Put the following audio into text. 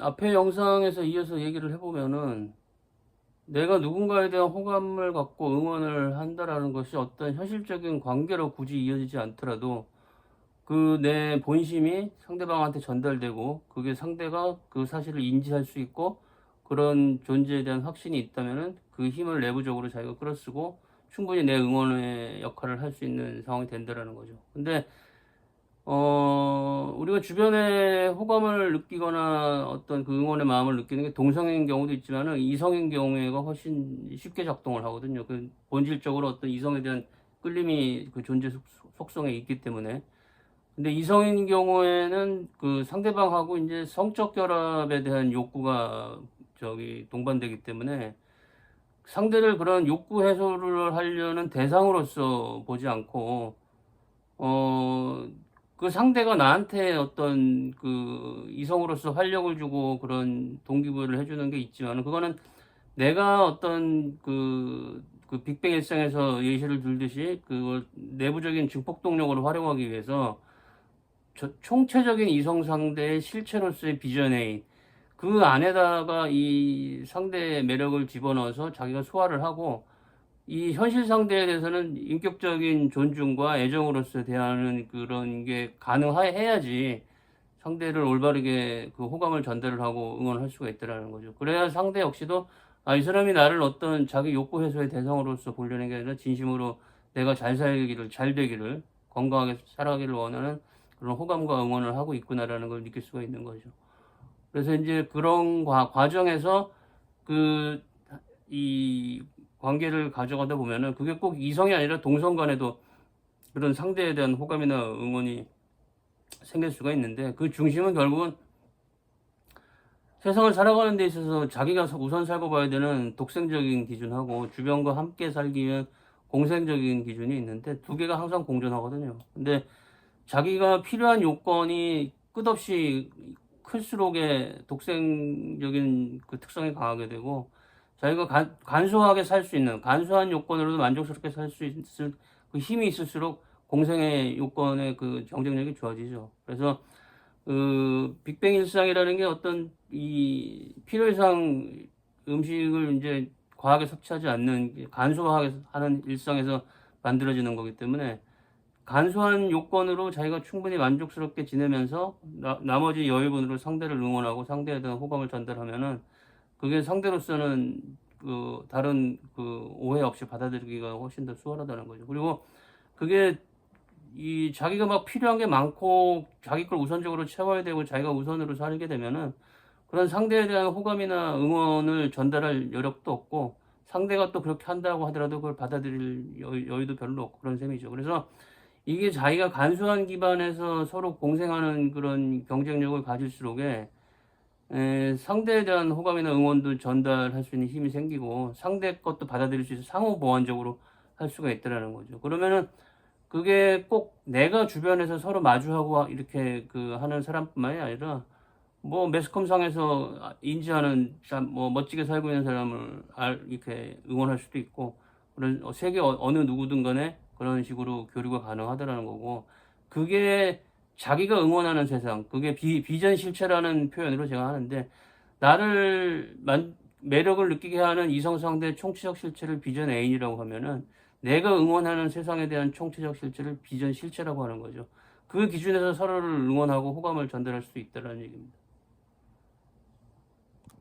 앞에 영상에서 이어서 얘기를 해보면은 내가 누군가에 대한 호감을 갖고 응원을 한다라는 것이 어떤 현실적인 관계로 굳이 이어지지 않더라도 그 내 본심이 상대방한테 전달되고 그게 상대가 그 사실을 인지할 수 있고 그런 존재에 대한 확신이 있다면은 그 힘을 내부적으로 자기가 끌어쓰고 충분히 내 응원의 역할을 할 수 있는 상황이 된다라는 거죠. 근데 우리가 주변에 호감을 느끼거나 어떤 그 응원의 마음을 느끼는 게 동성인 경우도 있지만은 이성인 경우에가 훨씬 쉽게 작동을 하거든요. 그 본질적으로 어떤 이성에 대한 끌림이 그 존재 속성에 있기 때문에. 근데 이성인 경우에는 그 상대방하고 이제 성적 결합에 대한 욕구가 동반되기 때문에 상대를 그런 욕구 해소를 하려는 대상으로서 보지 않고 어, 그 상대가 나한테 어떤 그 이성으로서 활력을 주고 그런 동기부여를 해주는 게 있지만 그거는 내가 어떤 그 빅뱅 일상에서 예시를 들듯이 그걸 내부적인 증폭 동력으로 활용하기 위해서 총체적인 이성 상대의 실체로서의 비전에 그 안에다가 이 상대의 매력을 집어넣어서 자기가 소화를 하고 이 현실 상대에 대해서는 인격적인 존중과 애정으로서 대하는 그런 게 가능해야지 상대를 올바르게 그 호감을 전달을 하고 응원할 수가 있다라는 거죠. 그래야 상대 역시도 이 사람이 나를 어떤 자기 욕구 해소의 대상으로서 보려는 게 아니라 진심으로 내가 잘 살기를, 잘 되기를, 건강하게 살아가기를 원하는 그런 호감과 응원을 하고 있구나라는 걸 느낄 수가 있는 거죠. 그래서 이제 그런 과정에서 그 이 관계를 가져가다 보면은 그게 꼭 이성이 아니라 동성 간에도 그런 상대에 대한 호감이나 응원이 생길 수가 있는데 그 중심은 결국은 세상을 살아가는 데 있어서 자기가 우선 살고 봐야 되는 독생적인 기준하고 주변과 함께 살기 위한 공생적인 기준이 있는데 두 개가 항상 공존하거든요. 근데 자기가 필요한 요건이 끝없이 클수록의 독생적인 그 특성이 강하게 되고 자기가 간소하게 살 수 있는 간소한 요건으로도 만족스럽게 살 수 있을 그 힘이 있을수록 공생의 요건의 그 경쟁력이 좋아지죠. 그래서 그 빅뱅 일상이라는 게 어떤 이 필요 이상 음식을 이제 과하게 섭취하지 않는 간소하게 하는 일상에서 만들어지는 거기 때문에 간소한 요건으로 자기가 충분히 만족스럽게 지내면서 나머지 여유분으로 상대를 응원하고 상대에 대한 호감을 전달하면은 그게 상대로서는 그 다른 그 오해 없이 받아들이기가 훨씬 더 수월하다는 거죠. 그리고 그게 이 자기가 막 필요한 게 많고 자기 걸 우선적으로 채워야 되고 자기가 우선으로 살게 되면은 그런 상대에 대한 호감이나 응원을 전달할 여력도 없고 상대가 또 그렇게 한다고 하더라도 그걸 받아들일 여유도 별로 없고 그런 셈이죠. 그래서 이게 자기가 간소한 기반에서 서로 공생하는 그런 경쟁력을 가질수록에 상대에 대한 호감이나 응원도 전달할 수 있는 힘이 생기고 상대 것도 받아들일 수 있어 상호 보완적으로 할 수가 있다라는 거죠. 그러면은 그게 꼭 내가 주변에서 서로 마주하고 이렇게 그 하는 사람뿐만이 아니라 뭐 매스컴상에서 인지하는 뭐 멋지게 살고 있는 사람을 이렇게 응원할 수도 있고 그런 세계 어느 누구든 간에 그런 식으로 교류가 가능하다라는 거고 그게 자기가 응원하는 세상 그게 비전 실체라는 표현으로 제가 하는데 나를 매력을 느끼게 하는 이성 상대 총체적 실체를 비전 애인이라고 하면은 내가 응원하는 세상에 대한 총체적 실체를 비전 실체라고 하는 거죠. 그 기준에서 서로를 응원하고 호감을 전달할 수 있다는 얘기입니다.